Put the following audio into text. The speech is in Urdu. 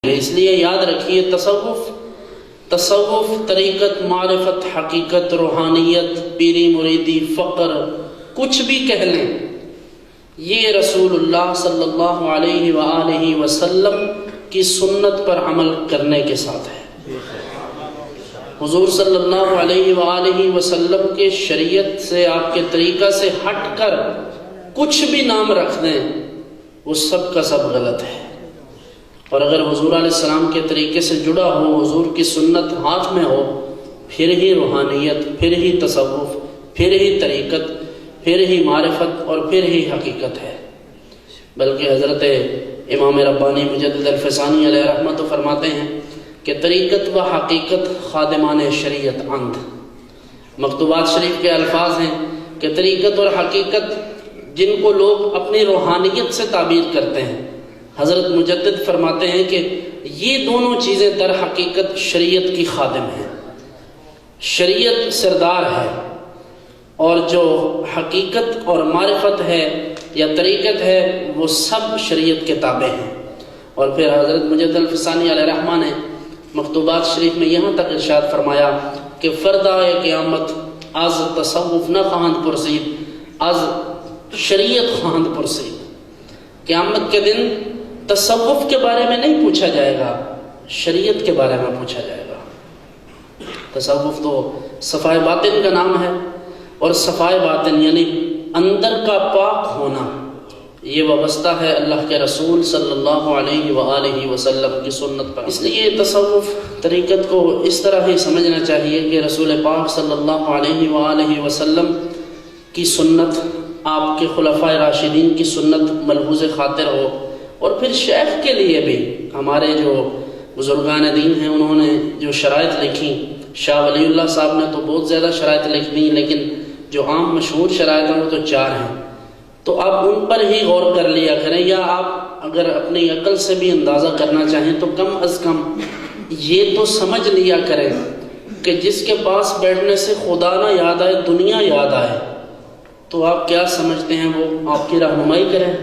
اس لیے یاد رکھیے تصوف طریقت، معرفت، حقیقت، روحانیت، پیری مریدی، فقر، کچھ بھی کہہ لیں، یہ رسول اللہ صلی اللہ علیہ وآلہ وسلم کی سنت پر عمل کرنے کے ساتھ ہے۔ حضور صلی اللہ علیہ وآلہ وسلم کے شریعت سے، آپ کے طریقہ سے ہٹ کر کچھ بھی نام رکھ دیں، وہ سب کا سب غلط ہے۔ اور اگر حضور علیہ السلام کے طریقے سے جڑا ہو، حضور کی سنت ہاتھ میں ہو، پھر ہی روحانیت، پھر ہی تصوف، پھر ہی طریقت، پھر ہی معرفت اور پھر ہی حقیقت ہے۔ بلکہ حضرت امام ربانی مجدد الفسانی علیہ رحمت فرماتے ہیں کہ طریقت و حقیقت خادمان شریعت اندھ۔ مکتوبات شریف کے الفاظ ہیں کہ طریقت اور حقیقت جن کو لوگ اپنی روحانیت سے تعبیر کرتے ہیں، حضرت مجدد فرماتے ہیں کہ یہ دونوں چیزیں در حقیقت شریعت کی خادم ہیں۔ شریعت سردار ہے، اور جو حقیقت اور معرفت ہے یا طریقت ہے وہ سب شریعت کے تابع ہیں۔ اور پھر حضرت مجدد الفسانی علیہ رحمہ نے مکتوبات شریف میں یہاں تک ارشاد فرمایا کہ فردائے قیامت از تصوف نہ خواہند پرسید، از شریعت خواہند پرسید۔ قیامت کے دن تصوف کے بارے میں نہیں پوچھا جائے گا، شریعت کے بارے میں پوچھا جائے گا۔ تصوف تو صفائے باطن کا نام ہے، اور صفائے باطن یعنی اندر کا پاک ہونا، یہ وابستہ ہے اللہ کے رسول صلی اللہ علیہ وآلہ وسلم کی سنت پر۔ اس لیے تصوف طریقت کو اس طرح ہی سمجھنا چاہیے کہ رسول پاک صلی اللہ علیہ وآلہ وسلم کی سنت، آپ کے خلفائے راشدین کی سنت ملحوظ خاطر ہو۔ اور پھر شیخ کے لیے بھی ہمارے جو بزرگان دین ہیں، انہوں نے جو شرائط لکھی، شاہ ولی اللہ صاحب نے تو بہت زیادہ شرائط لکھ دی، لیکن جو عام مشہور شرائط ہیں وہ تو 4 ہیں، تو آپ ان پر ہی غور کر لیا کریں، یا آپ اگر اپنی عقل سے بھی اندازہ کرنا چاہیں تو کم از کم یہ تو سمجھ لیا کریں کہ جس کے پاس بیٹھنے سے خدا نہ یاد آئے، دنیا یاد آئے، تو آپ کیا سمجھتے ہیں وہ آپ کی رہنمائی کریں۔